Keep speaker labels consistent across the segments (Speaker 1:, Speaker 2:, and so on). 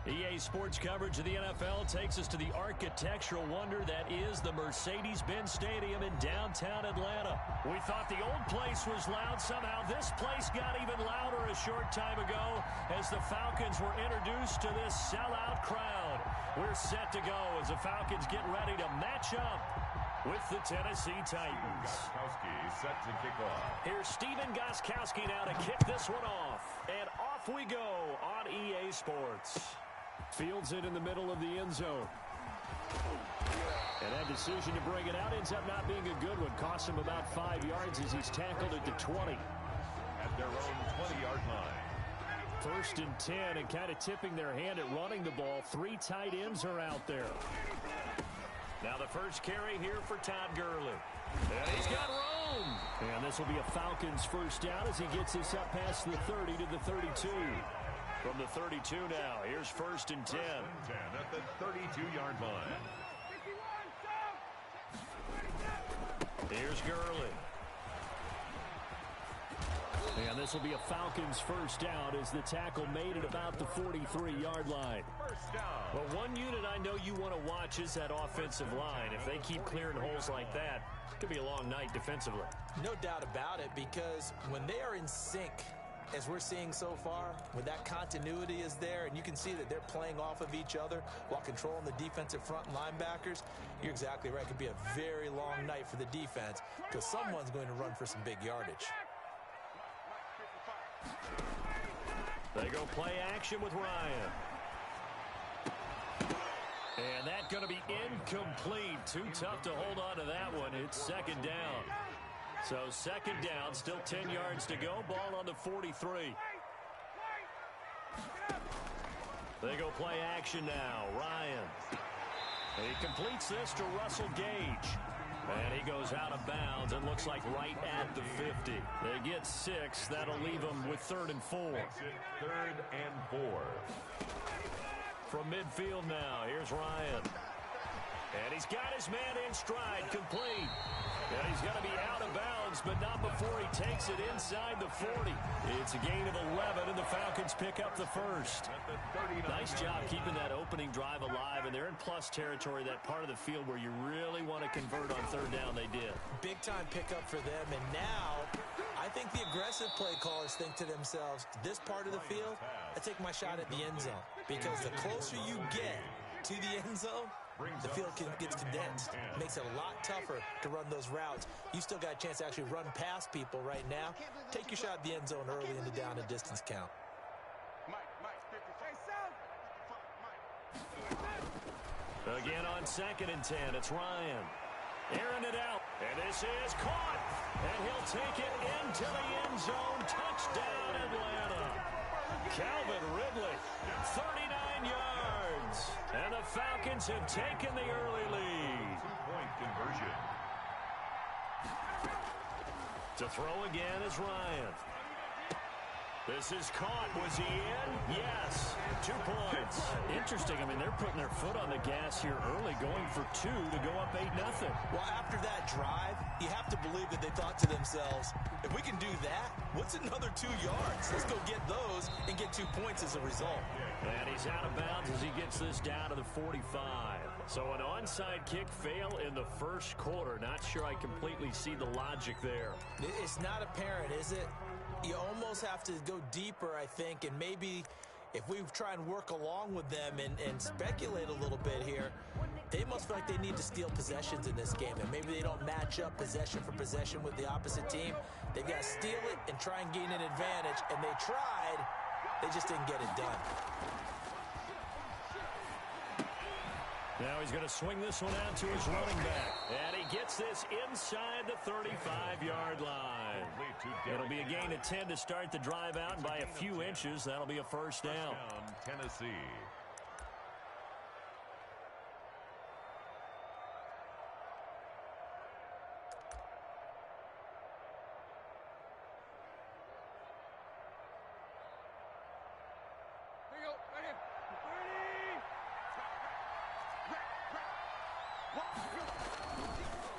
Speaker 1: EA Sports coverage of the NFL takes us to the architectural wonder that is the Mercedes-Benz Stadium in downtown Atlanta. We thought the old place was loud. Somehow this place got even louder a short time ago as the Falcons were introduced to this sellout crowd. We're set to go as the Falcons get ready to match up with the Tennessee Titans.
Speaker 2: Gostkowski set to kick off.
Speaker 1: Here's Steven Gostkowski now to kick this one off. And off we go on EA Sports. Fields it in the middle of the end zone. And that decision to bring it out ends up not being a good one. Costs him about 5 yards as he's tackled at the 20.
Speaker 2: At their own 20-yard line.
Speaker 1: 1st and 10, and kind of tipping their hand at running the ball. 3 tight ends are out there. Now the first carry here for Todd Gurley. And he's got room. And this will be a Falcons first down as he gets this up past the 30 to the 32. From the 32 now, here's 1st and 10.
Speaker 2: 1st and 10 at the 32-yard line.
Speaker 1: Here's Gurley. And this will be a Falcons first down as the tackle made at about the 43-yard line.
Speaker 2: First down.
Speaker 1: Well, one unit I know you want to watch is that offensive line. If they keep clearing holes like that, it could be a long night defensively.
Speaker 3: No doubt about it, because when they are in sync, as we're seeing so far, when that continuity is there and you can see that they're playing off of each other while controlling the defensive front linebackers, you're exactly right. It could be a very long night for the defense because someone's going to run for some big yardage.
Speaker 1: They go play action with Ryan. And that's going to be incomplete. Too tough to hold on to that one. It's 2nd down. So 2nd down, still 10 yards to go. Ball on the 43. They go play action now. Ryan. He completes this to Russell Gage. And he goes out of bounds and looks like right at the 50. They get 6. That'll leave them with 3rd and 4.
Speaker 2: Exit 3rd and 4.
Speaker 1: From midfield now, here's Ryan. And he's got his man in stride, complete. And he's going to be out of bounds, but not before he takes it inside the 40. It's a gain of 11, and the Falcons pick up the first. Nice job keeping that opening drive alive, and they're in plus territory, that part of the field where you really want to convert on 3rd down. They did.
Speaker 3: Big-time pickup for them, and now I think the aggressive play callers think to themselves, this part of the field, I take my shot at the end zone, because the closer you get to the end zone, the field gets condensed. Makes it a lot tougher to run those routes. You still got a chance to actually run past people right now. Take your shot at the end zone early in the down and distance count.
Speaker 1: Again on 2nd and 10, it's Ryan. Airing it out, and this is caught. And he'll take it into the end zone. Touchdown, Atlanta. Calvin Ridley, 39 yards. And the Falcons have taken the early lead.
Speaker 2: 2-point conversion.
Speaker 1: To throw again is Ryan. This is caught. Was he in? Yes. 2 points. Interesting. I mean, they're putting their foot on the gas here early, going for 2 to go up 8-0.
Speaker 3: Well, after that drive, you have to believe that they thought to themselves, if we can do that, what's another 2 yards? Let's go get those and get 2 points as a result.
Speaker 1: And he's out of bounds as he gets this down to the 45. So an onside kick fail in the 1st quarter. Not sure I completely see the logic there.
Speaker 3: It's not apparent, is it? You almost have to go deeper, I think, and maybe if we try and work along with them and speculate a little bit here, they must feel like they need to steal possessions in this game, and maybe they don't match up possession for possession with the opposite team. They've got to steal it and try and gain an advantage, and they tried. They just didn't get it done.
Speaker 1: Now he's going to swing this one out to his running back. And he gets this inside the 35-yard line. It'll be a gain of 10 to start the drive out, and by a few inches, that'll be a first down.
Speaker 2: Tennessee.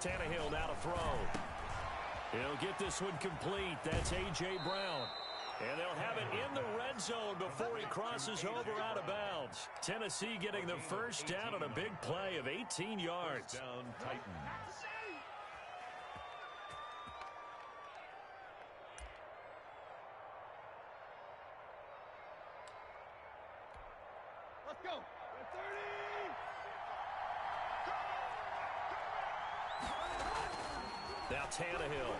Speaker 1: Tannehill now to throw. He'll get this one complete. That's A.J. Brown. And they'll have it in the red zone before he crosses over out of bounds. Tennessee getting the first down on a big play of 18 yards.
Speaker 2: Down Titans.
Speaker 4: Let's go. 30.
Speaker 1: Now Tannehill.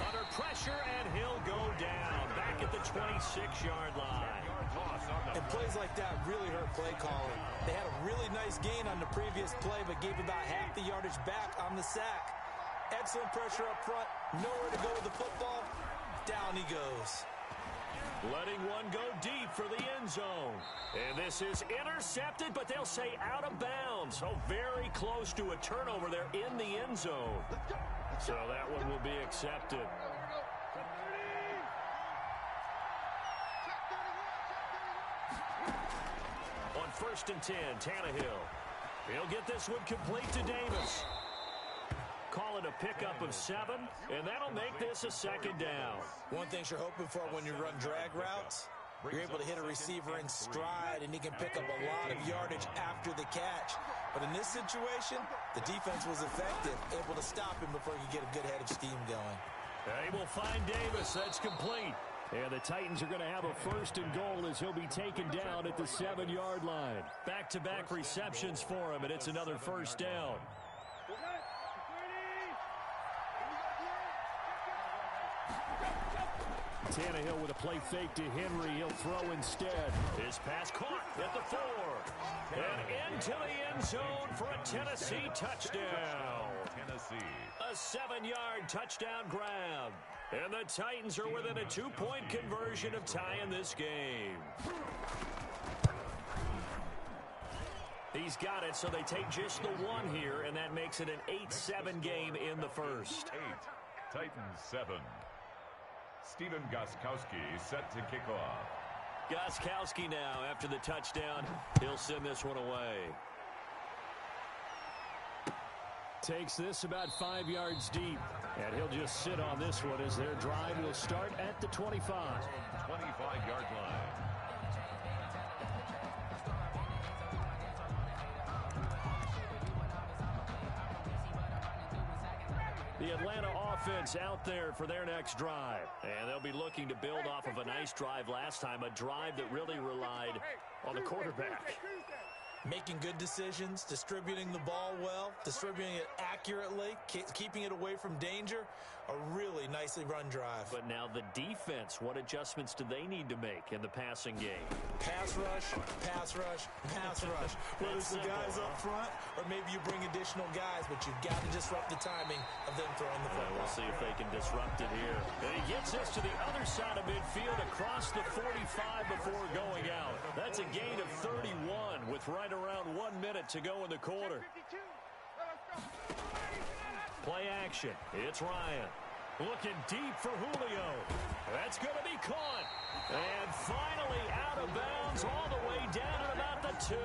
Speaker 1: Under pressure, and he'll go down. Back at the 26-yard line.
Speaker 3: And plays like that really hurt play calling. They had a really nice gain on the previous play, but gave about half the yardage back on the sack. Excellent pressure up front. Nowhere to go with the football. Down he goes.
Speaker 1: Letting one go deep for the end zone. And this is intercepted, but they'll say out of bounds. So very close to a turnover there in the end zone. So that one will be accepted. On 1st and 10, Tannehill. He'll get this one complete to Davis. Call it a pickup of 7, and that'll make this a 2nd down.
Speaker 3: One thing you're hoping for when you run drag routes, you're able to hit a receiver in stride, and he can pick up a lot of yardage after the catch. But in this situation, the defense was effective, able to stop him before he could get a good head of steam going.
Speaker 1: They will find Davis. That's complete. And the Titans are going to have a 1st and goal as he'll be taken down at the 7-yard line. Back-to-back receptions for him, and it's another 1st down. Tannehill with a play fake to Henry. He'll throw instead. His pass caught at the 4. And into the end zone for a Tennessee touchdown.
Speaker 2: Tennessee.
Speaker 1: A 7-yard touchdown grab. And the Titans are within a 2-point conversion of tying this game. He's got it, so they take just the 1 here, and that makes it an 8-7 game in the first.
Speaker 2: 8. Titans 7. Stephen Gostkowski set to kick off.
Speaker 1: Gostkowski now, after the touchdown, he'll send this one away. Takes this about 5 yards deep, and he'll just sit on this one as their drive will start at the 25.
Speaker 2: 25-yard line.
Speaker 1: The Atlanta offense out there for their next drive. And they'll be looking to build off of a nice drive last time, a drive that really relied on the quarterback.
Speaker 3: Making good decisions, distributing the ball well, distributing it accurately, keeping it away from danger. A really nicely run drive.
Speaker 1: But now the defense, what adjustments do they need to make in the passing game?
Speaker 3: Pass rush, pass rush, pass rush. Whether it's the guys up front or maybe you bring additional guys, but you've got to disrupt the timing of them throwing the football.
Speaker 1: We'll see if they can disrupt it here. And he gets this to the other side of midfield across the 45 before going out. That's a gain of 31 with right around 1 minute to go in the quarter. Play action. It's Ryan. Looking deep for Julio. That's going to be caught. And finally out of bounds all the way down at about the 2.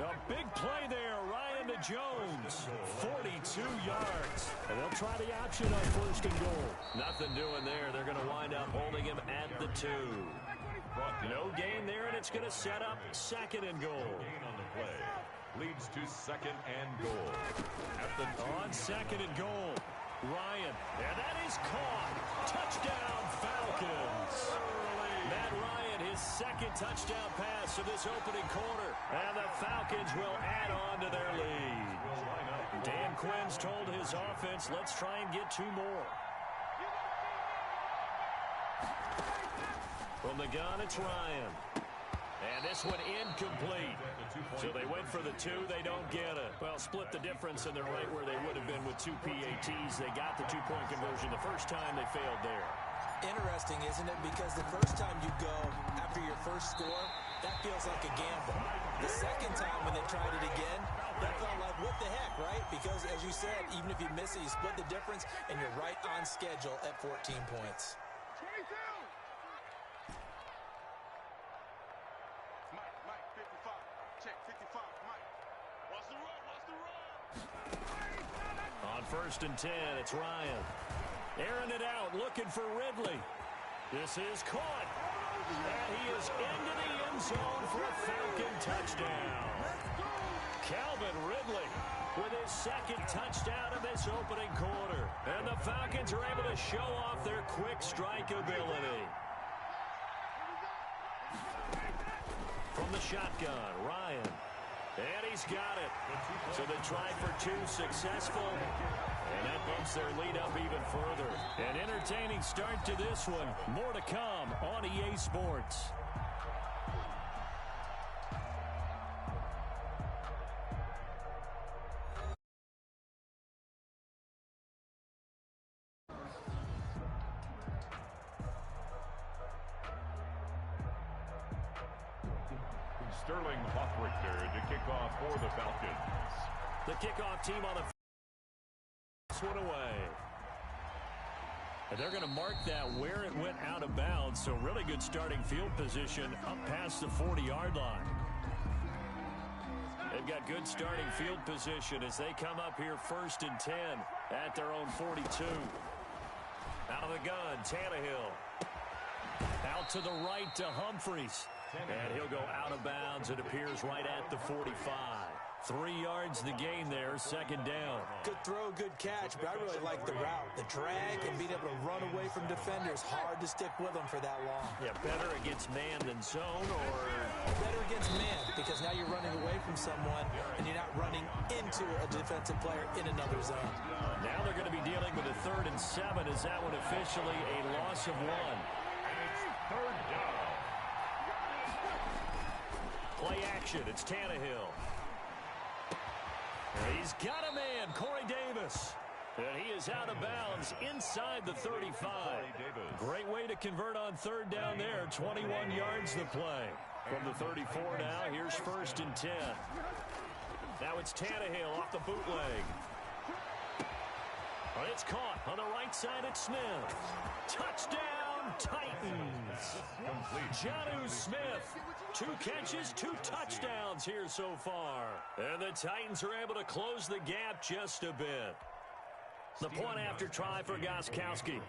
Speaker 1: A big play there, Ryan to Jones. 42 yards. And they'll try the option on 1st and goal. Nothing doing there. They're going to wind up holding him at the 2. No gain there, and it's going to set up 2nd and goal.
Speaker 2: Gain on the play leads to 2nd and goal. At the 2.
Speaker 1: On 2nd and goal, Ryan. And that is caught. Touchdown, Falcons. Matt Ryan, his 2nd touchdown pass of this opening quarter. And the Falcons will add on to their lead. Dan Quinn's told his offense, let's try and get 2 more. From the gun, it's Ryan. And this one incomplete. So they went for the 2. They don't get it. Well, split the difference, and they're right where they would have been with 2 PATs. They got the 2-point conversion the first time. They failed there.
Speaker 3: Interesting, isn't it? Because the first time you go after your first score, that feels like a gamble. The second time when they tried it again, that felt like, what the heck, right? Because, as you said, even if you miss it, you split the difference, and you're right on schedule at 14 points.
Speaker 1: On 1st and 10, it's Ryan. Airing it out, looking for Ridley. This is caught. And he is into the end zone for a Falcon touchdown. Calvin Ridley with his second touchdown in this opening quarter. And the Falcons are able to show off their quick strike ability. From the shotgun, Ryan. And he's got it. So the try for two successful. And that bumps their lead up even further. An entertaining start to this one. More to come on EA Sports.
Speaker 2: Sterling Hoffrichter to kick off for the Falcons.
Speaker 1: The kickoff team on the one away. And they're going to mark that where it went out of bounds. So really good starting field position up past the 40-yard line. They've got good starting field position as they come up here 1st and 10 at their own 42. Out of the gun, Tannehill. Out to the right to Humphries. And he'll go out of bounds, it appears, right at the 45. 3 yards the gain there, 2nd down.
Speaker 3: Good throw, good catch, but I really like the route. The drag and being able to run away from defenders. Hard to stick with them for that long.
Speaker 1: Yeah, better against man than zone, or?
Speaker 3: Better against man, because now you're running away from someone and you're not running into a defensive player in another zone.
Speaker 1: Now they're going to be dealing with a 3rd and 7. Is that one officially a loss of 1?
Speaker 2: It's 3rd down.
Speaker 1: Play action, it's Tannehill. He's got a man, Corey Davis. And he is out of bounds inside the 35. Great way to convert on 3rd down there. 21 yards the play. From the 34 now, here's 1st and 10. Now it's Tannehill off the bootleg. It's caught on the right side at Smith. Touchdown, Titans. Jonnu Smith. 2 catches, 2 touchdowns here so far. And the Titans are able to close the gap just a bit. The point after try for Gostkowski.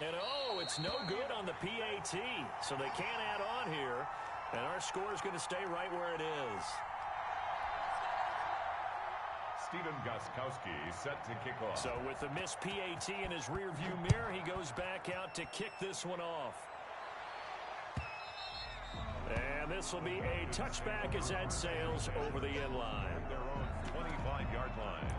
Speaker 1: And it's no good on the PAT. So they can't add on here. And our score is going to stay right where it is.
Speaker 2: Stephen Gostkowski set to kick off.
Speaker 1: So with the missed PAT in his rearview mirror, he goes back out to kick this one off. And this will be a touchback as that sails over the end line.
Speaker 2: Their own 25-yard line.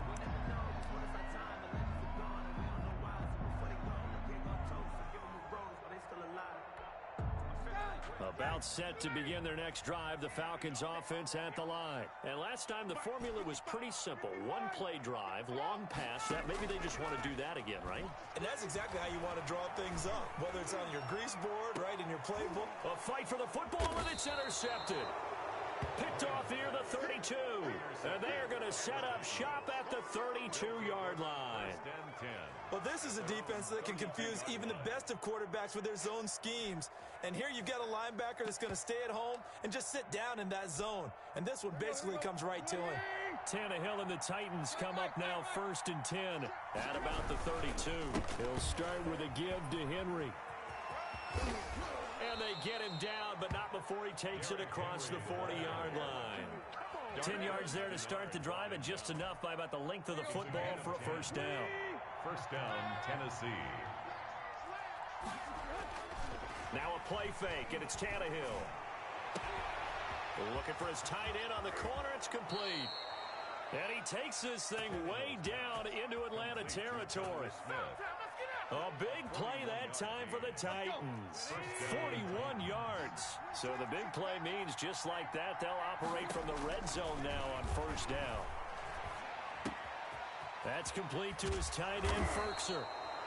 Speaker 1: About set to begin their next drive, the Falcons offense at the line. And last time the formula was pretty simple. 1-play drive, long pass. That maybe they just want to do that again, right?
Speaker 3: And that's exactly how you want to draw things up. Whether it's on your grease board, right, in your playbook.
Speaker 1: A fight for the football, and it's intercepted. Picked off near the 32. And they are going to set up shop at the 32-yard line.
Speaker 3: Well, this is a defense that can confuse even the best of quarterbacks with their zone schemes. And here you've got a linebacker that's going to stay at home and just sit down in that zone. And this one basically comes right to him.
Speaker 1: Tannehill and the Titans come up now 1st and 10 at about the 32. He'll start with a give to Henry. And they get him down, but not before he takes it across the 40-yard line. 10 yards there to start the drive, and just enough by about the length of the football for a 1st down.
Speaker 2: 1st down, Tennessee.
Speaker 1: Now a play fake, and it's Tannehill. Looking for his tight end on the corner. It's complete. And he takes this thing way down into Atlanta territory. A big play that time for the Titans. 41 yards. So the big play means just like that, they'll operate from the red zone now on 1st down. That's complete to his tight end, Ferkser.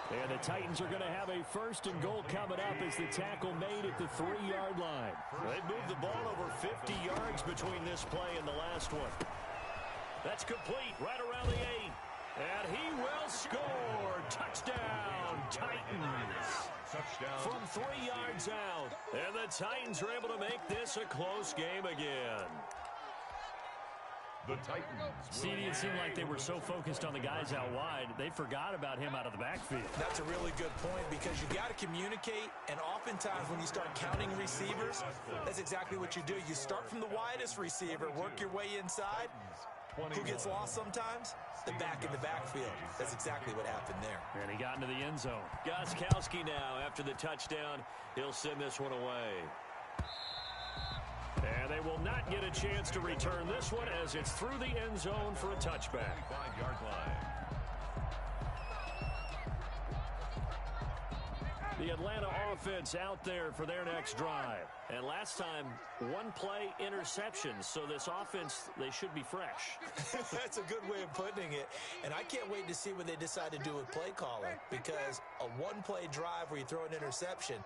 Speaker 1: And the Titans are going to have a 1st and goal coming up as the tackle made at the 3-yard line. They've moved the ball over 50 yards between this play and the last one. That's complete right around the 8. And he will score. Touchdown, Titans.
Speaker 2: Touchdown.
Speaker 1: From 3 yards out. And the Titans are able to make this a close game again.
Speaker 2: The Titans.
Speaker 1: CD, it seemed like they were so focused on the guys out wide, they forgot about him out of the backfield.
Speaker 3: That's a really good point because you got to communicate, and oftentimes when you start counting receivers, that's exactly what you do. You start from the widest receiver, work your way inside. Who gets lost sometimes? The back in the backfield. That's exactly what happened there.
Speaker 1: And he got into the end zone. Gostkowski now, after the touchdown, he'll send this one away. And they will not get a chance to return this one as it's through the end zone for a touchback.
Speaker 2: 5-yard line.
Speaker 1: The Atlanta offense out there for their next drive. And last time, one play interception. So this offense, they should be fresh.
Speaker 3: That's a good way of putting it. And I can't wait to see what they decide to do with play calling. Because a one-play drive where you throw an interception,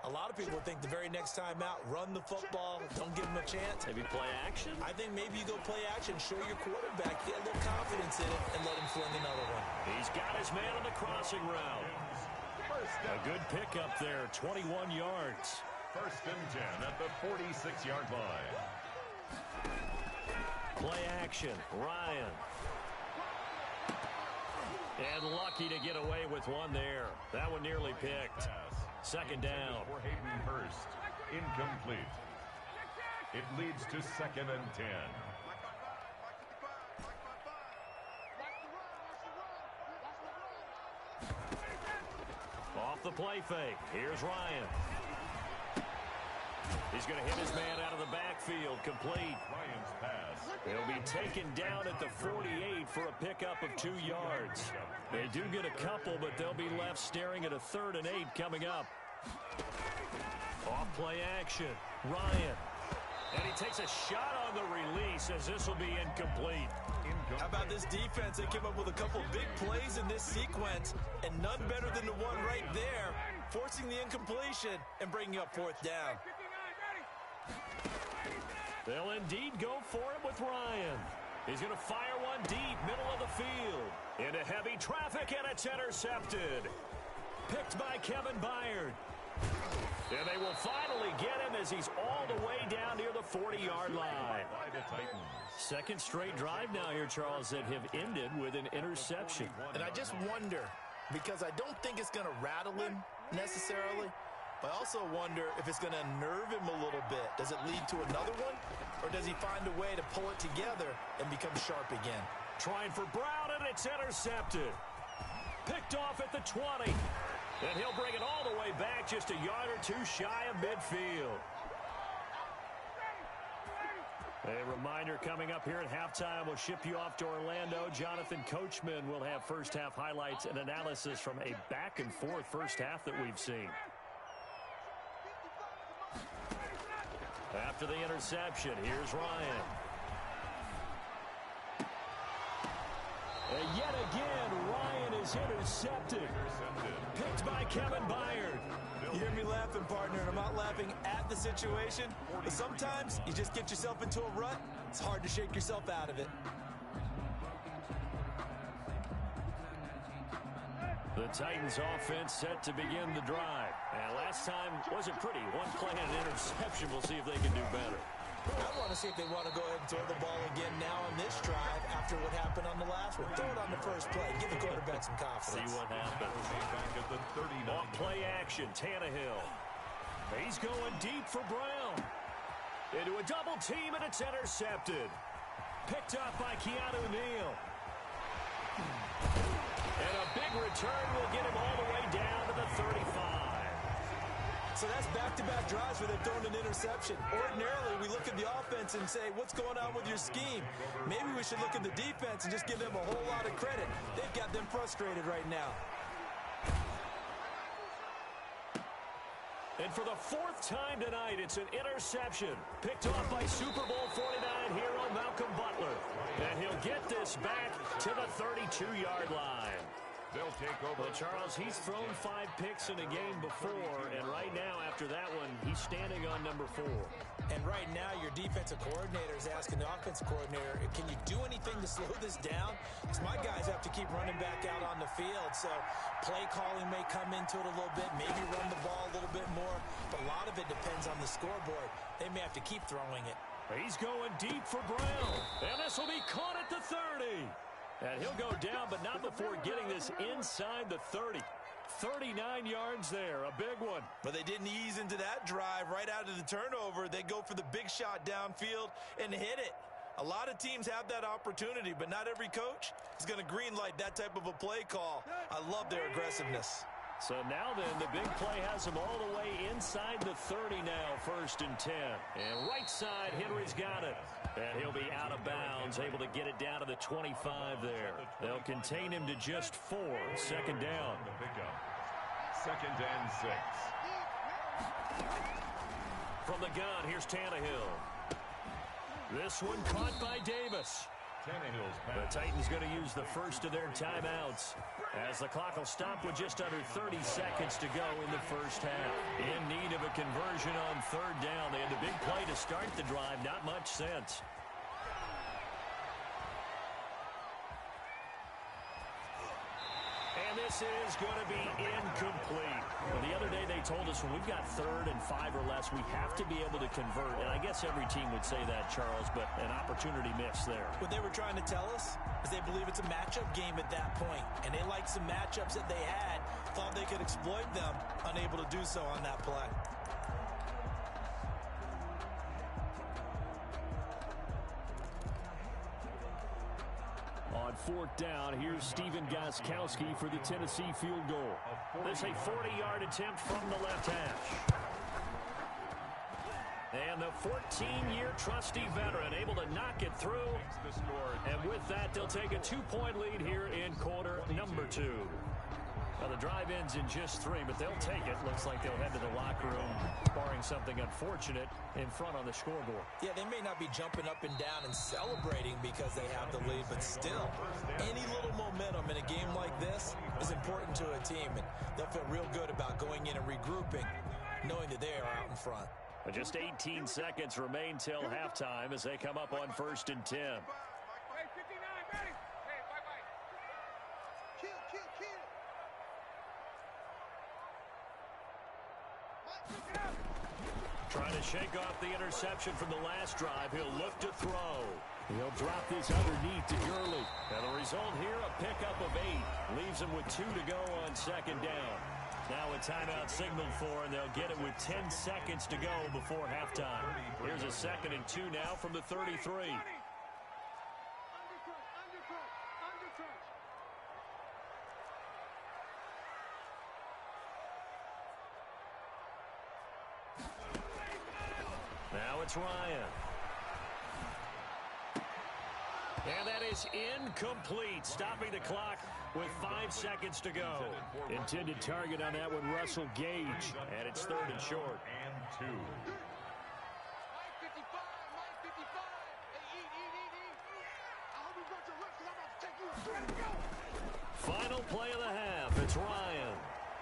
Speaker 3: a lot of people think the very next time out, run the football, don't give them a chance.
Speaker 1: Maybe play action?
Speaker 3: I think maybe you go play action, show your quarterback, get a little confidence in it, and let him fling another one.
Speaker 1: He's got his man on the crossing route. A good pickup there, 21 yards.
Speaker 2: 1st and 10 at the 46-yard line.
Speaker 1: Play action, Ryan. And lucky to get away with one there. That one nearly picked. 2nd down.
Speaker 2: For Hayden Hurst. Incomplete. It leads to 2nd and 10.
Speaker 1: Off the play fake. Here's Ryan. He's going to hit his man out of the backfield. Complete.
Speaker 2: Ryan's pass.
Speaker 1: He'll be taken down at the 48 for a pickup of 2 yards. They do get a couple, but they'll be left staring at a 3rd and 8 coming up. Off play action. Ryan. And he takes a shot on the release as this will be incomplete.
Speaker 3: How about this defense? They came up with a couple big plays in this sequence, and none better than the one right there, forcing the incompletion and bringing up 4th down.
Speaker 1: They'll indeed go for it with Ryan. He's going to fire one deep, middle of the field. Into heavy traffic, and it's intercepted. Picked by Kevin Byard. And they will finally get him as he's all the way down near the 40-yard line.
Speaker 2: By the Titans.
Speaker 1: 2nd straight drive now here, Charles, that have ended with an interception.
Speaker 3: And I just wonder, because I don't think it's going to rattle him necessarily, but I also wonder if it's going to unnerve him a little bit. Does it lead to another one, or does he find a way to pull it together and become sharp again?
Speaker 1: Trying for Brown, and it's intercepted. Picked off at the 20. And he'll bring it all the way back just a yard or 2 shy of midfield. A reminder coming up here at halftime. We'll ship you off to Orlando. Jonathan Coachman will have first half highlights and analysis from a back-and-forth first half that we've seen. After the interception, here's Ryan. And yet again, Ryan is intercepted. Picked by Kevin Byard.
Speaker 3: You hear me laughing, partner, and I'm not laughing at the situation, but sometimes you just get yourself into a rut. It's hard to shake yourself out of it.
Speaker 1: The Titans offense set to begin the drive. And last time wasn't pretty. One play and an interception. We'll see if they can do better.
Speaker 3: I want to see if they want to go ahead and throw the ball again now on this drive after what happened on the last one. Throw it on the first play. Give the quarterback some confidence.
Speaker 1: See what happens.
Speaker 2: Back at the 39.
Speaker 1: Off play action, Tannehill. He's going deep for Brown. Into a double team, and it's intercepted. Picked up by Keanu Neal. And a big return will get him all the way down to the 35.
Speaker 3: So that's back-to-back drives where they've thrown an interception. Ordinarily, we look at the offense and say, what's going on with your scheme? Maybe we should look at the defense and just give them a whole lot of credit. They've got them frustrated right now.
Speaker 1: And for the 4th time tonight, it's an interception. Picked off by Super Bowl 49 hero Malcolm Butler. And he'll get this back to the 32-yard line.
Speaker 2: They'll take over.
Speaker 1: Well, Charles, he's thrown 5 picks in a game before, and right now, after that one, he's standing on number 4.
Speaker 3: And right now, your defensive coordinator is asking the offensive coordinator, can you do anything to slow this down? Because my guys have to keep running back out on the field, so play calling may come into it a little bit, maybe run the ball a little bit more, but a lot of it depends on the scoreboard. They may have to keep throwing it.
Speaker 1: He's going deep for Brown. And this will be caught at the 30. And he'll go down, but not before getting this inside the 30. 39 yards there, a big one.
Speaker 3: But they didn't ease into that drive right out of the turnover. They go for the big shot downfield and hit it. A lot of teams have that opportunity, but not every coach is going to greenlight that type of a play call. I love their aggressiveness.
Speaker 1: So now then, the big play has him all the way inside the 30 now, 1st and 10. And right side, Henry's got it. And he'll be out of bounds, able to get it down to the 25 there. They'll contain him to just 4, 2nd down.
Speaker 2: Second and 6.
Speaker 1: From the gun, here's Tannehill. This one caught by Davis. The Titans going to use the first of their timeouts as the clock will stop with just under 30 seconds to go in the first half. In need of a conversion on 3rd down. They had the big play to start the drive. Not much sense. And this is going to be incomplete. Well, the other day they told us when we've got 3rd and 5 or less, we have to be able to convert. And I guess every team would say that, Charles, but an opportunity missed there.
Speaker 3: What they were trying to tell us is they believe it's a matchup game at that point. And they liked some matchups that they had, thought they could exploit them, unable to do so on that play.
Speaker 1: On 4th down, here's Stephen Gostkowski for the Tennessee field goal. There's a 40-yard attempt from the left hash. And the 14-year trusty veteran able to knock it through. And with that, they'll take a 2-point lead here in quarter number 2. Now, the drive ends in just 3, but they'll take it. Looks like they'll head to the locker room, barring something unfortunate in front on the scoreboard.
Speaker 3: Yeah, they may not be jumping up and down and celebrating because they have the lead, but still, any little momentum in a game like this is important to a team, and they'll feel real good about going in and regrouping, knowing that they are out in front.
Speaker 1: Just 18 seconds remain till halftime as they come up on 1st and 10. Trying to shake off the interception from the last drive. He'll look to throw. He'll drop this underneath to Gurley. And the result here, a pickup of 8. Leaves him with 2 to go on 2nd down. Now a timeout signaled for, and they'll get it with 10 seconds to go before halftime. Here's a 2nd and 2 now from the 33. Now it's Ryan. And that is incomplete, stopping the clock with 5 seconds to go. Intended target on that one, Russell Gage. And it's 3rd and short.
Speaker 2: And 2.
Speaker 1: Final play of the half. It's Ryan.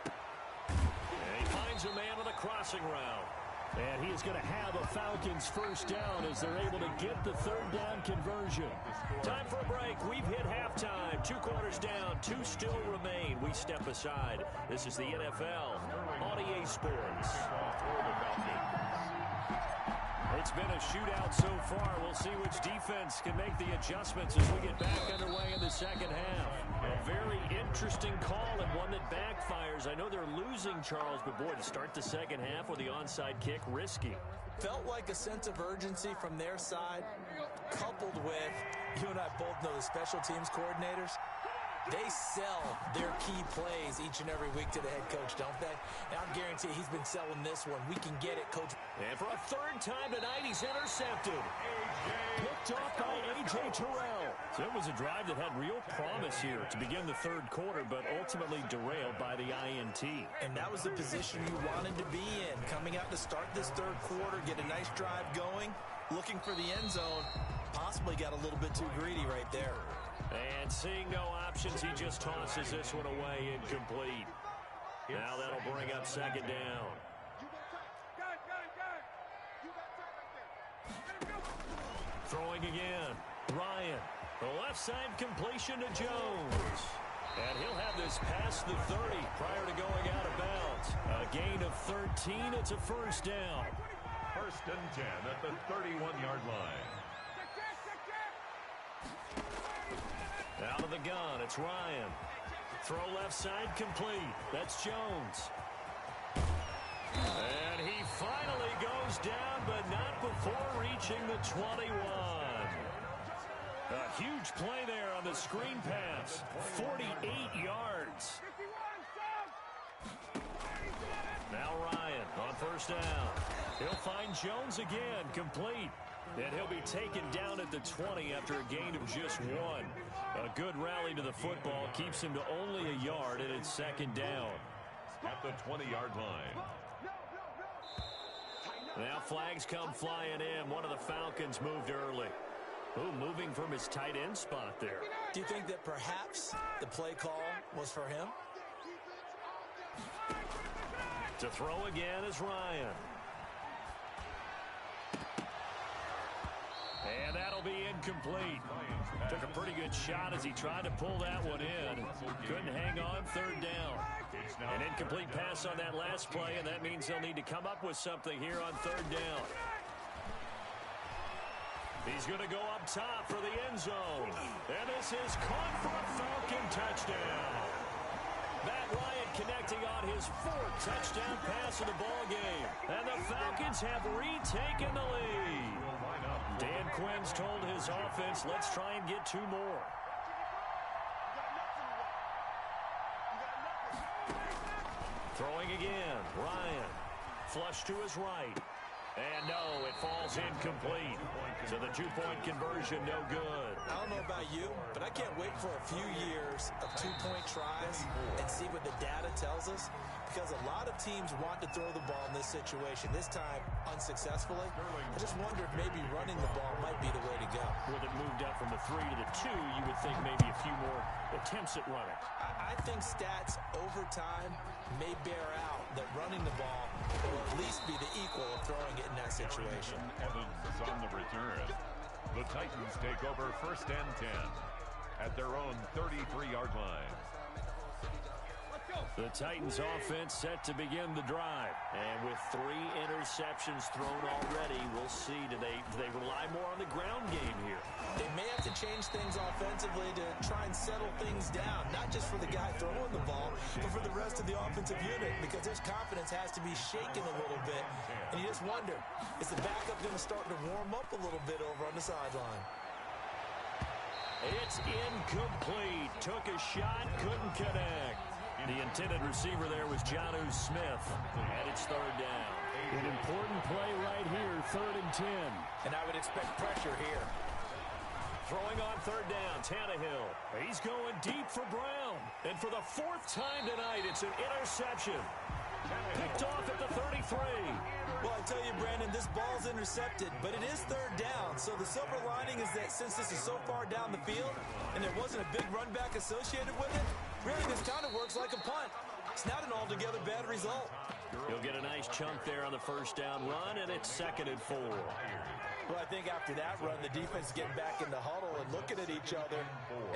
Speaker 1: And he finds a man on the crossing route. And he is going to have a Falcons 1st down as they're able to get the 3rd down conversion. Time for a break. We've hit halftime. 2 quarters down. 2 still remain. We step aside. This is the NFL on EA Sports. It's been a shootout so far. We'll see which defense can make the adjustments as we get back underway in the 2nd half. A very interesting call and one that backfires. I know they're losing, Charles, but boy, to start the 2nd half with the onside kick, risky.
Speaker 3: Felt like a sense of urgency from their side, coupled with, you and I both know the special teams coordinators. They sell their key plays each and every week to the head coach, don't they? And I guarantee he's been selling this one. We can get it, Coach.
Speaker 1: And for a 3rd time tonight, he's intercepted. Picked off by A.J. Terrell. So it was a drive that had real promise here to begin the 3rd quarter, but ultimately derailed by the INT.
Speaker 3: And that was the position you wanted to be in. Coming out to start this 3rd quarter, get a nice drive going, looking for the end zone. Possibly got a little bit too greedy right there.
Speaker 1: And seeing no options, he just tosses this one away, incomplete. Now that'll bring up 2nd down. Throwing again. Ryan. The left side completion to Jones. And he'll have this past the 30 prior to going out of bounds. A gain of 13. It's a 1st down.
Speaker 2: First and 10 at the 31-yard line.
Speaker 1: Out of the gun, it's Ryan. Throw left side complete. That's Jones. And he finally goes down, but not before reaching the 21. A huge play there on the screen pass. 48 yards. Now Ryan on first down. He'll find Jones again, complete. And he'll be taken down at the 20 after a gain of just 1. A good rally to the football keeps him to only a yard, and it's second down.
Speaker 2: At the 20-yard line.
Speaker 1: Now flags come flying in. One of the Falcons moved early. Ooh, moving from his tight end spot there.
Speaker 3: Do you think that perhaps the play call was for him?
Speaker 1: To throw again is Ryan. And that'll be incomplete. Took a pretty good shot as he tried to pull that one in. Couldn't hang on, third down. An incomplete pass on that last play, and that means they'll need to come up with something here on third down. He's going to go up top for the end zone. And this is caught for a Falcon touchdown. Matt Ryan connecting on his 4th touchdown pass of the ball game. And the Falcons have retaken the lead. Dan Quinn's told his offense, let's try and get 2 more. Throwing again, Ryan. Flush to his right. And no, it falls incomplete. So the 2-point conversion, no good.
Speaker 3: I don't know about you, but I can't wait for a few years of 2-point tries and see what the data tells us, because a lot of teams want to throw the ball in this situation, this time unsuccessfully. I just wonder if maybe running the ball might be the way to go.
Speaker 1: With it moved up from the 3 to the 2, you would think maybe a few more attempts at running.
Speaker 3: I think stats over time may bear out that running the ball will at least be the equal of throwing it in that situation.
Speaker 2: Evans is on the return. The Titans take over first and 10 at their own 33-yard line.
Speaker 1: The Titans offense set to begin the drive. And with 3 interceptions thrown already, we'll see, do they rely more on the ground game here?
Speaker 3: They may have to change things offensively to try and settle things down, not just for the guy throwing the ball, but for the rest of the offensive unit, because his confidence has to be shaken a little bit. And you just wonder, is the backup going to start to warm up a little bit over on the sideline?
Speaker 1: It's incomplete. Took a shot, couldn't connect. The intended receiver there was Jonnu Smith, and it's third down. An important play right here, 3rd and 10.
Speaker 3: And I would expect pressure here.
Speaker 1: Throwing on third down, Tannehill. He's going deep for Brown. And for the 4th time tonight, it's an interception. Picked off at the 33.
Speaker 3: Well, I tell you, Brandon, this ball's intercepted, but it is third down. So the silver lining is that since this is so far down the field and there wasn't a big run back associated with it, really this kind of works like a punt. It's not an altogether bad result.
Speaker 1: He'll get a nice chunk there on the first down run, and it's 2nd and 4.
Speaker 3: Well, I think after that run, the defense is getting back in the huddle and looking at each other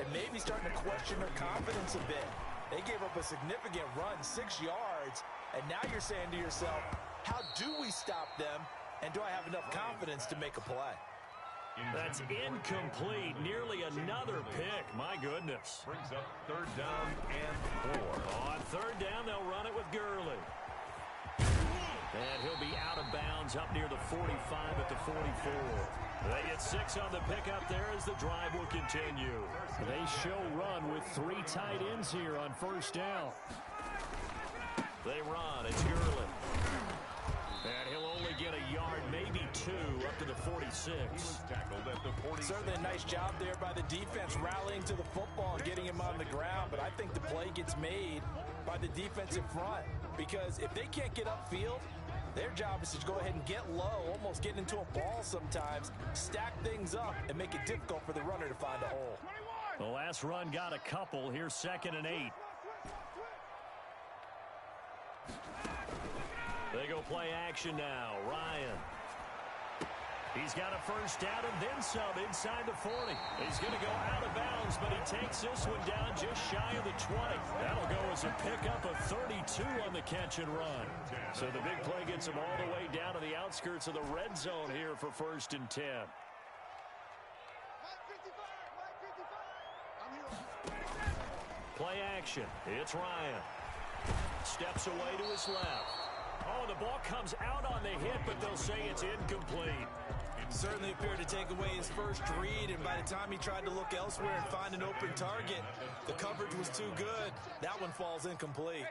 Speaker 3: and maybe starting to question their confidence a bit. They gave up a significant run, 6 yards, and now you're saying to yourself, how do we stop them, and do I have enough confidence to make a play?
Speaker 1: That's incomplete. Nearly another pick. My goodness.
Speaker 2: Brings up third down and 4.
Speaker 1: On third down, they'll run it with Gurley. And he'll be out of bounds up near the 45 at the 44. They get 6 on the pickup there as the drive will continue. They show run with 3 tight ends here on first down. They run. It's Gurley. And he'll only get a yard, maybe 2, up to the 46.
Speaker 2: Tackled at the 46.
Speaker 3: Certainly a nice job there by the defense rallying to the football and getting him on the ground, but I think the play gets made by the defensive front, because if they can't get upfield, their job is to go ahead and get low, almost get into a ball sometimes, stack things up, and make it difficult for the runner to find a hole.
Speaker 1: The last run got a couple. Here's 2nd and 8. They go play action now. Ryan. He's got a first down and then some inside the 40. He's going to go out of bounds, but he takes this one down just shy of the 20. That'll go as a pickup of 32 on the catch and run. So the big play gets him all the way down to the outskirts of the red zone here for 1st and 10. Play action. It's Ryan. Steps away to his left. Oh, the ball comes out on the hit, but they'll say it's incomplete.
Speaker 3: Certainly appeared to take away his first read, and by the time he tried to look elsewhere and find an open target, the coverage was too good. That one falls incomplete.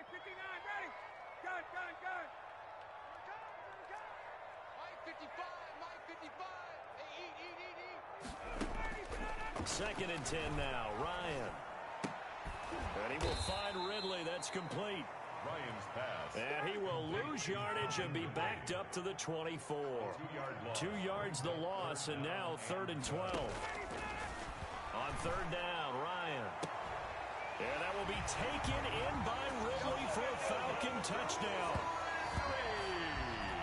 Speaker 1: Second and 10 now. Ryan. And he will find Ridley. That's complete.
Speaker 2: Ryan's pass.
Speaker 1: And he will lose yardage and be backed up to the 24. 2 yards the loss, and now 3rd and 12. On 3rd down, Ryan. And that will be taken in by Ridley for a Falcon touchdown.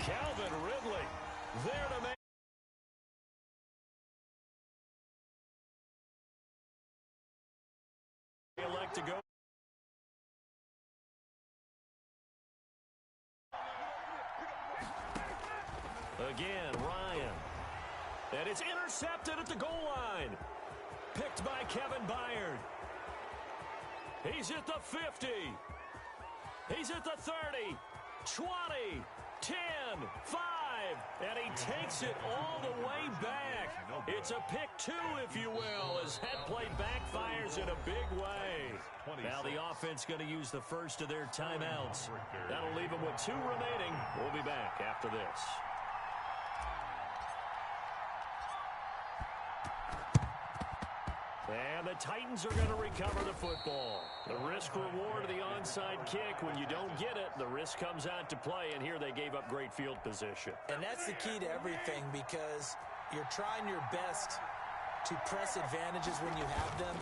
Speaker 1: Calvin Ridley there to make. Elect to go. Again, Ryan. And it's intercepted at the goal line. Picked by Kevin Byard. He's at the 50. He's at the 30. 20. 10. 5. And he takes it all the way back. It's a pick 2, if you will, as that play backfires in a big way. Now the offense going to use the first of their timeouts. That'll leave them with 2 remaining. We'll be back after this. And the Titans are going to recover the football. The risk-reward of the onside kick. When you don't get it, the risk comes out to play, and here they gave up great field position.
Speaker 3: And that's the key to everything, because you're trying your best to press advantages when you have them,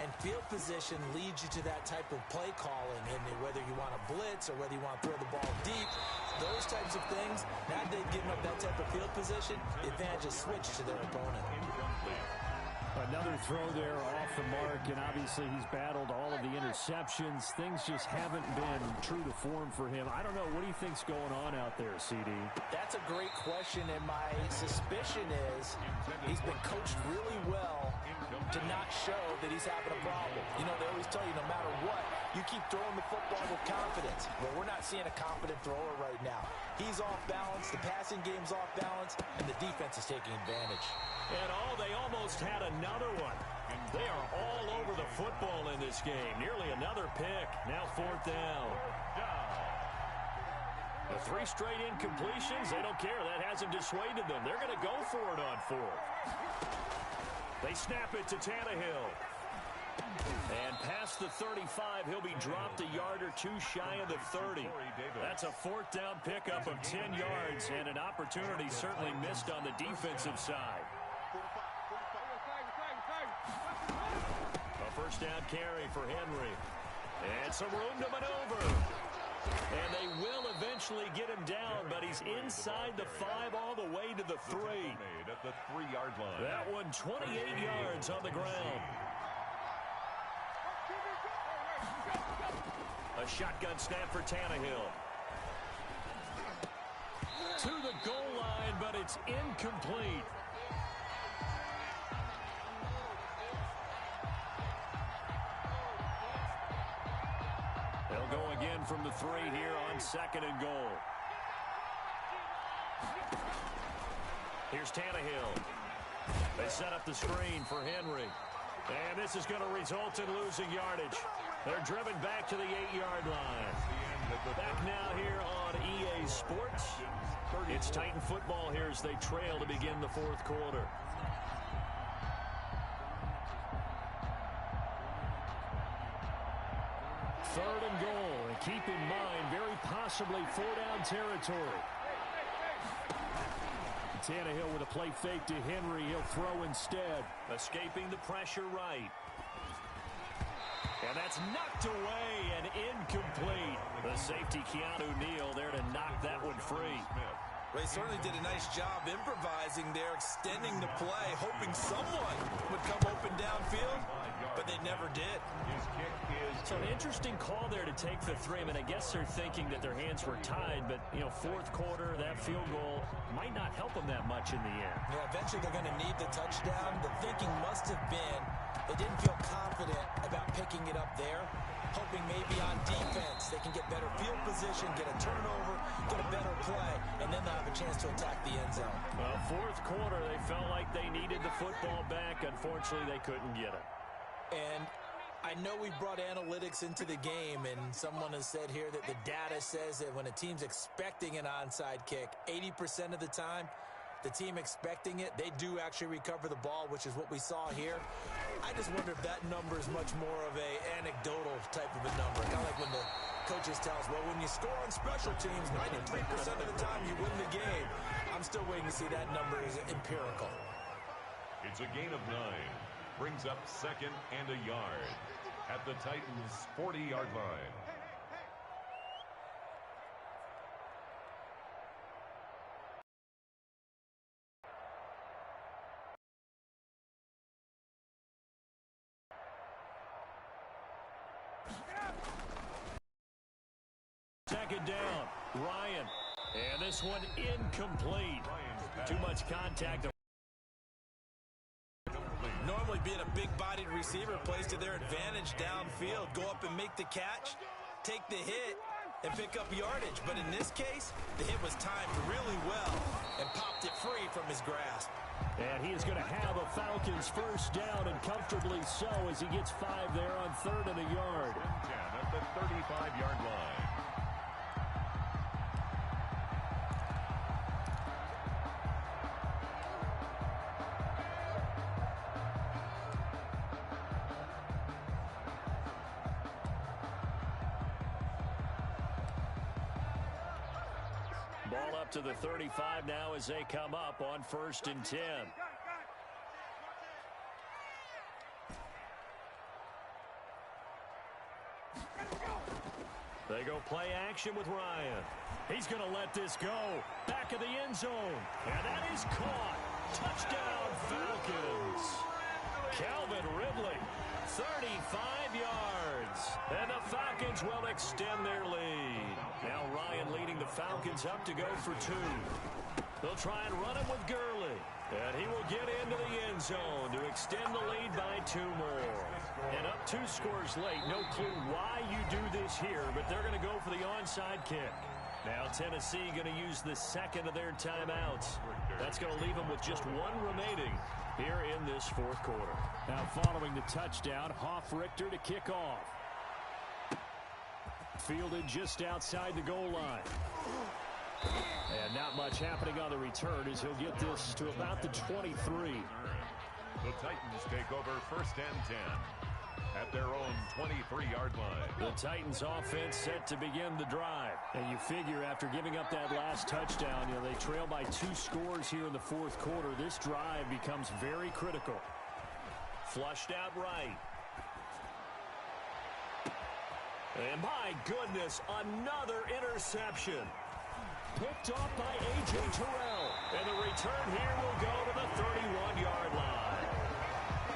Speaker 3: and field position leads you to that type of play calling, and whether you want to blitz or whether you want to throw the ball deep, those types of things. Now they've given up that type of field position, the advantage is switched to their opponent.
Speaker 5: Another throw there off the mark, and obviously he's battled all of the interceptions. Things just haven't been true to form for him. I don't know. What do you think's going on out there, CD?
Speaker 3: That's a great question, and my suspicion is he's been coached really well to not show that he's having a problem. You know, they always tell you no matter what, you keep throwing the football with confidence. Well, we're not seeing a confident thrower right now. He's off balance, the passing game's off balance, and the defense is taking advantage.
Speaker 1: And they almost had another one. They are all over the football in this game. Nearly another pick. Now 4th down. The 3 straight incompletions, they don't care. That hasn't dissuaded them. They're going to go for it on 4th. They snap it to Tannehill. And past the 35, he'll be dropped a yard or 2 shy of the 30. That's a 4th down pickup of 10 yards, and an opportunity certainly missed on the defensive side. A first down carry for Henry. And some room to maneuver. And they will eventually get him down, but he's inside the 5 all the way to the 3.
Speaker 2: At the 3-yard line.
Speaker 1: That one 28 yards on the ground. A shotgun snap for Tannehill. To the goal line, but it's incomplete. They'll go again from the 3 here on 2nd and goal. Here's Tannehill. They set up the screen for Henry. And this is going to result in losing yardage. They're driven back to the 8-yard line. Back now here on EA Sports. It's Titan football here as they trail to begin the 4th quarter. Third and goal. And keep in mind, very possibly 4-down territory. Tannehill with a play fake to Henry. He'll throw instead. Escaping the pressure right. And that's knocked away and incomplete. The safety, Keanu Neal, there to knock that one free.
Speaker 3: Well, he certainly did a nice job improvising there, extending the play, hoping someone would come open downfield, but they never did.
Speaker 1: So an interesting call there to take the 3. I mean, I guess they're thinking that their hands were tied, but, you know, fourth quarter, that field goal might not help them that much in the end.
Speaker 3: Yeah, eventually they're going to need the touchdown. The thinking must have been they didn't feel confident about picking it up there, hoping maybe on defense they can get better field position, get a turnover, get a better play, and then they'll have a chance to attack the end zone.
Speaker 1: Well, fourth quarter, they felt like they needed the football back. Unfortunately, they couldn't get it.
Speaker 3: And I know we brought analytics into the game, and someone has said here that the data says that when a team's expecting an onside kick, 80% of the time, the team expecting it, they do actually recover the ball, which is what we saw here. I just wonder if that number is much more of a anecdotal type of a number. Kind of like when the coaches tell us, well, when you score on special teams, 93% of the time you win the game. I'm still waiting to see that number is empirical.
Speaker 2: It's a gain of 9. Brings up 2nd and a yard at the Titans' 40-yard line.
Speaker 1: Second down, Ryan. And this one incomplete. Too much contact.
Speaker 3: Normally being a big-bodied receiver plays to their advantage downfield. Go up and make the catch, take the hit, and pick up yardage. But in this case, the hit was timed really well and popped it free from his grasp.
Speaker 1: And he is going to have a Falcons first down, and comfortably so, as he gets 5 there on 3rd and a yard.
Speaker 2: 10 at the 35-yard line.
Speaker 1: Ball up to the 35 now as they come up on 1st and 10. They go play action with Ryan. He's going to let this go. Back of the end zone. And that is caught. Touchdown, Falcons. Calvin Ridley, 35 yards. And the Falcons will extend their lead. Now Ryan leading the Falcons up to go for 2. They'll try and run him with Gurley. And he will get into the end zone to extend the lead by 2 more. And up 2 scores late. No clue why you do this here, but they're going to go for the onside kick. Now Tennessee going to use the 2nd of their timeouts. That's going to leave them with just 1 remaining here in this 4th quarter.
Speaker 5: Now following the touchdown, Richter to kick off. Fielded just outside the goal line. And not much happening on the return as he'll get this to about the 23.
Speaker 2: The Titans take over 1st and 10 at their own 23-yard line.
Speaker 1: The Titans offense set to begin the drive.
Speaker 5: And you figure after giving up that last touchdown, you know, they trail by 2 scores here in the 4th quarter. This drive becomes very critical.
Speaker 1: Flushed out right. And my goodness, another interception. Picked off by A.J. Terrell. And the return here will go to the 31-yard line.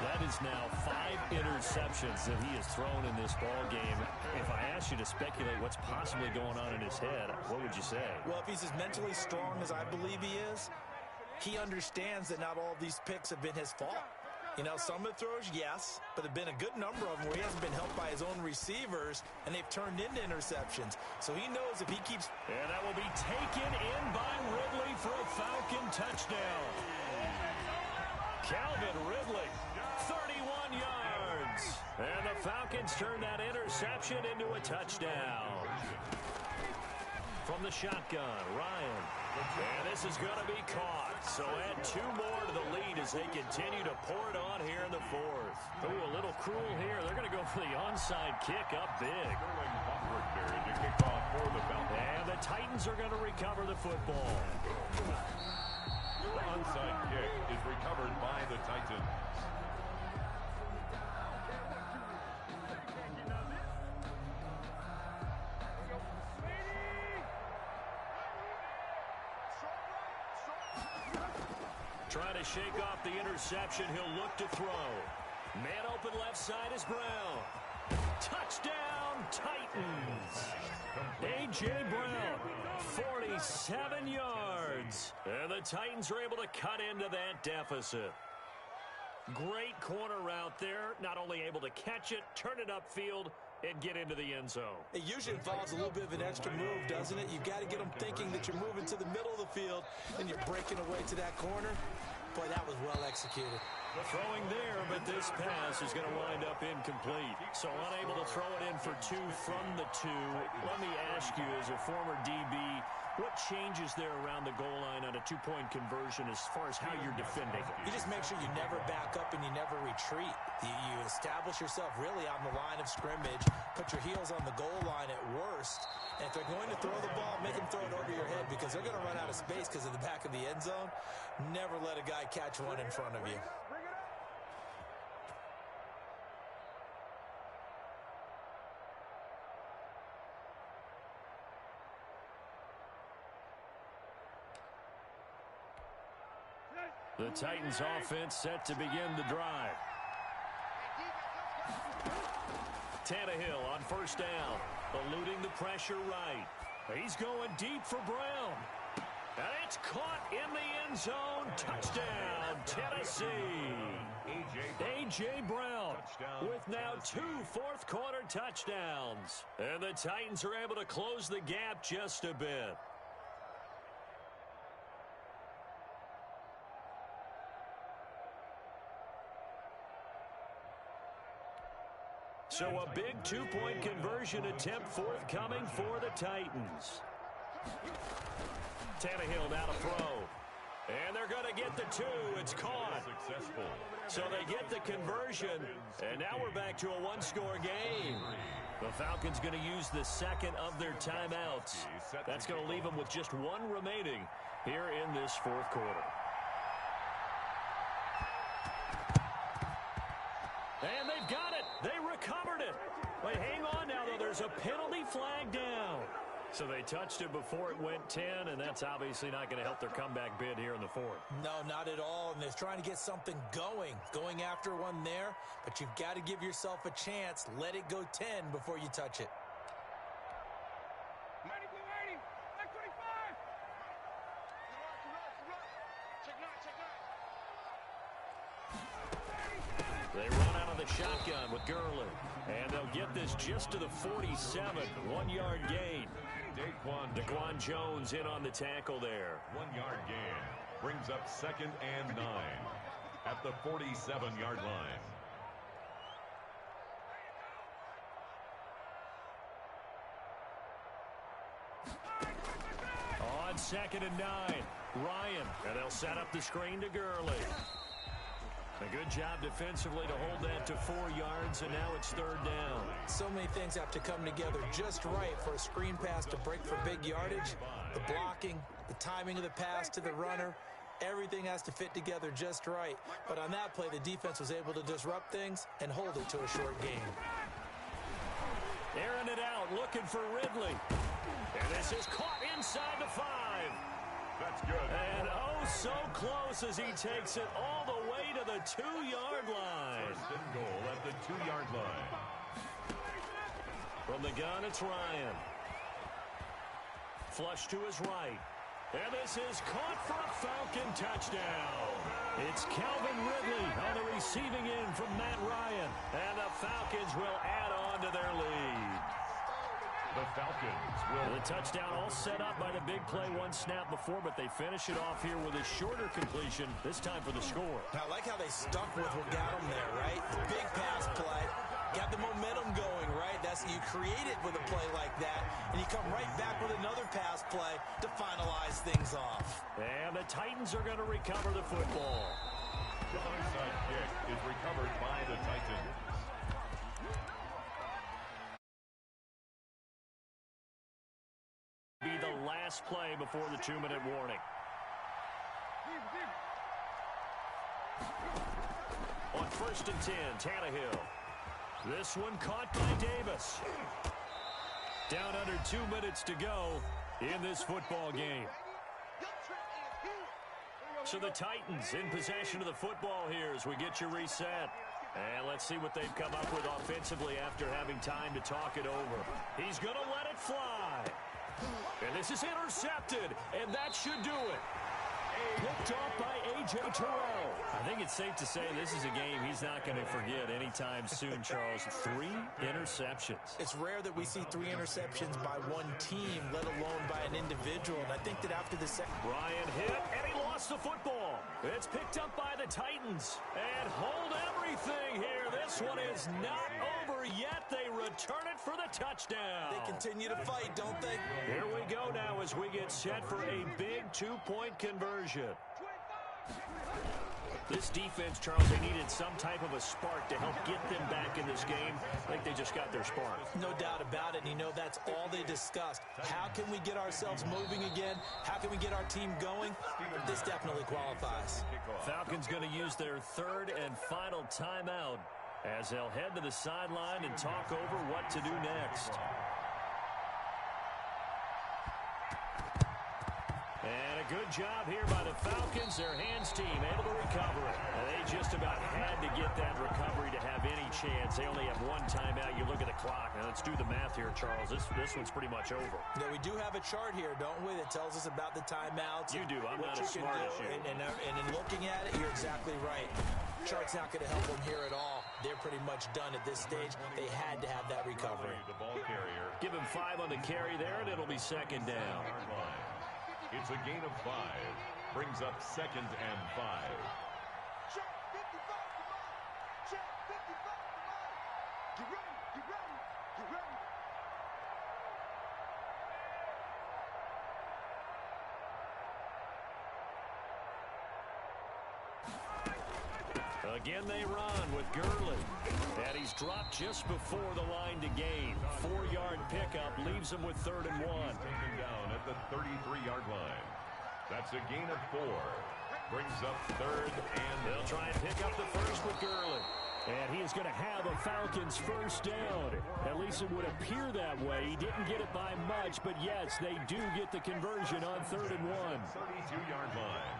Speaker 1: That is now 5 interceptions that he has thrown in this ball game. If I asked you to speculate what's possibly going on in his head, what would you say?
Speaker 3: Well, if he's as mentally strong as I believe he is, he understands that not all these picks have been his fault. You know, some of the throws, yes, but there have been a good number of them where he hasn't been helped by his own receivers, and they've turned into interceptions. So he knows if he keeps...
Speaker 1: And that will be taken in by Ridley for a Falcon touchdown. Calvin Ridley, 31 yards. And the Falcons turn that interception into a touchdown. From the shotgun, Ryan. And this is going to be caught. So add 2 more to the lead as they continue to pour it on here in the 4th. Ooh, a little cruel here. They're going to go for the onside kick up big. And the Titans are going to recover the football.
Speaker 2: The onside kick is recovered by the Titans.
Speaker 1: Trying to shake off the interception. He'll look to throw. Man open left side is Brown. Touchdown, Titans. A.J. Brown, 47 yards. And the Titans are able to cut into that deficit. Great corner route there. Not only able to catch it, turn it upfield, and get into the end zone.
Speaker 3: It usually involves a little bit of an extra move, doesn't it? You've got to get them thinking that you're moving to the middle of the field and you're breaking away to that corner. Boy, that was well executed.
Speaker 1: Throwing there, but this pass is going to wind up incomplete. So unable to throw it in for two from the two. Let me ask you, as a former DB, what changes there around the goal line on a two-point conversion as far as how you're defending?
Speaker 3: You just make sure you never back up and you never retreat. You establish yourself really on the line of scrimmage, put your heels on the goal line at worst, and if they're going to throw the ball, make them throw it over your head because they're going to run out of space because of the back of the end zone. Never let a guy catch one in front of you.
Speaker 1: The Titans offense set to begin the drive. Tannehill on first down, eluding the pressure right. He's going deep for Brown. And it's caught in the end zone. Touchdown, Tennessee. A.J. Brown with now 2 fourth-quarter touchdowns. And the Titans are able to close the gap just a bit. So a big two-point conversion attempt forthcoming for the Titans. Tannehill now to throw. And they're going to get the two. It's caught.
Speaker 2: Successful.
Speaker 1: So they get the conversion. And now we're back to a one-score game. The Falcons going to use the second of their timeouts. That's going to leave them with just one remaining here in this fourth quarter. And they've got it. They recovered it. But hang on now, though. There's a penalty flag down. So they touched it before it went 10, and that's obviously not going to help their comeback bid here in the fourth.
Speaker 3: No, not at all. And they're trying to get something going after one there. But you've got to give yourself a chance. Let it go 10 before you touch it.
Speaker 1: They run out of the shotgun with Gurley. And they'll get this just to the 47. 1-yard gain. Daquan Jones in on the tackle there.
Speaker 2: 1-yard gain. Brings up 2nd and 9 at the 47-yard line.
Speaker 1: On 2nd and 9. Ryan. And they'll set up the screen to Gurley. A good job defensively to hold that to 4 yards, and now it's 3rd down.
Speaker 3: So many things have to come together just right for a screen pass to break for big yardage. The blocking, the timing of the pass to the runner, everything has to fit together just right. But on that play, the defense was able to disrupt things and hold it to a short gain.
Speaker 1: Airing it out, looking for Ridley. And this is caught inside the 5.
Speaker 2: That's good.
Speaker 1: And oh, so close as he takes it all the way to the 2-yard line.
Speaker 2: 1st and goal at the 2-yard line.
Speaker 1: From the gun, it's Ryan. Flush to his right. And this is caught for a Falcon touchdown. It's Calvin Ridley on the receiving end from Matt Ryan. And the Falcons will add on to their lead.
Speaker 2: The Falcons will.
Speaker 1: The touchdown all set up by the big play one snap before, but they finish it off here with a shorter completion, this time for the score.
Speaker 3: I like how they stuck with what got them there, right? The big pass play. Got the momentum going, right? That's you create it with a play like that, and you come right back with another pass play to finalize things off.
Speaker 1: And the Titans are going to recover the football.
Speaker 2: The onside kick is recovered by the Titans.
Speaker 1: Be the last play before the 2-minute warning. On 1st and 10, Tannehill. This one caught by Davis. Down under 2 minutes to go in this football game. So the Titans in possession of the football here as we get you reset. And let's see what they've come up with offensively after having time to talk it over. He's going to let it fly. And this is intercepted, and that should do it. Picked off by A.J. Terrell. I think it's safe to say this is a game he's not going to forget anytime soon, Charles. 3 interceptions.
Speaker 3: It's rare that we see 3 interceptions by one team, let alone by an individual. And I think that after the second...
Speaker 1: Brian hit, and he lost the football. It's picked up by the Titans. And hold everything here. This one is not over yet. They return it for the touchdown.
Speaker 3: They continue to fight, don't they?
Speaker 1: Here we go now as we get set for a big 2-point conversion. This defense, Charles, they needed some type of a spark to help get them back in this game. I think they just got their spark.
Speaker 3: No doubt about it. And you know, that's all they discussed. How can we get ourselves moving again? How can we get our team going? This definitely qualifies.
Speaker 1: Falcons going to use their 3rd and final timeout as they'll head to the sideline and talk over what to do next. And a good job here by the Falcons. Their hands team able to recover it. They just about had to get that recovery to have any chance. They only have 1 timeout. You look at the clock. Now let's do the math here, Charles. This one's pretty much over.
Speaker 3: Yeah, we do have a chart here, don't we, that tells us about the timeouts.
Speaker 1: You do. I'm not as smart as you.
Speaker 3: And in looking at it, you're exactly right. Chart's not going to help them here at all. They're pretty much done at this stage. They had to have that recovery.
Speaker 2: The ball carrier.
Speaker 1: Give him 5 on the carry there, and it'll be 2nd down.
Speaker 2: It's a gain of 5. Brings up 2nd and 5.
Speaker 4: Check 55, come on. Check 55, come on. Get ready, get ready, get ready.
Speaker 1: Again they run with Gurley. And he's dropped just before the line to gain. 4-yard pickup leaves him with 3rd and 1.
Speaker 2: Taken down at the 33-yard line. That's a gain of 4. Brings up 3rd and...
Speaker 1: They'll try and pick up the first with Gurley. And he is going to have a Falcons 1st down. At least it would appear that way. He didn't get it by much, but yes, they do get the conversion on 3rd and 1.
Speaker 2: 32-yard line.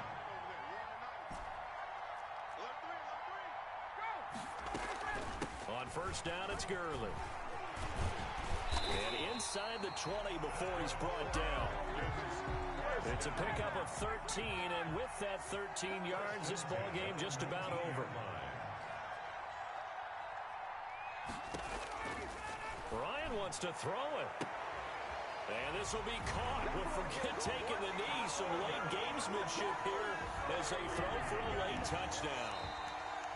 Speaker 1: On 1st down, it's Gurley. And inside the 20 before he's brought down. It's a pickup of 13, and with that 13 yards, this ball game just about over. Ryan wants to throw it. And this will be caught. We'll forget taking the knee. Some late gamesmanship here as they throw for a late touchdown.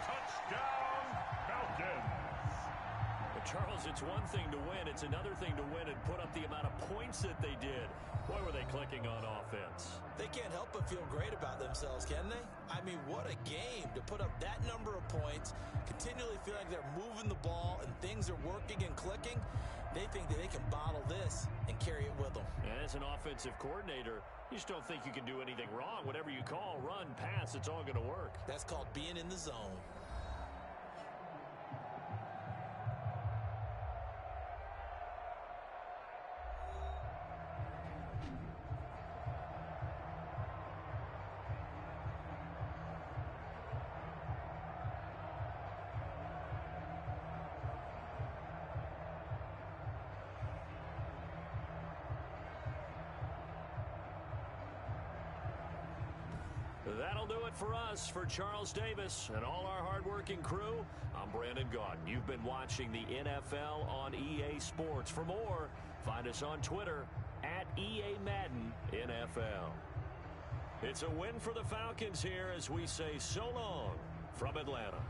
Speaker 2: Touchdown, Falcons.
Speaker 1: Charles, it's one thing to win. It's another thing to win and put up the amount of points that they did. Boy, were they clicking on offense.
Speaker 3: They can't help but feel great about themselves, can they? I mean, what a game to put up that number of points, continually feel like they're moving the ball and things are working and clicking. They think that they can bottle this and carry it with them.
Speaker 1: And as an offensive coordinator, you just don't think you can do anything wrong. Whatever you call, run, pass, it's all going to work.
Speaker 3: That's called being in the zone.
Speaker 1: That'll do it for us. For Charles Davis and all our hardworking crew, I'm Brandon Gaudin. You've been watching the NFL on EA Sports. For more, find us on Twitter at EA Madden NFL. It's a win for the Falcons here as we say so long from Atlanta.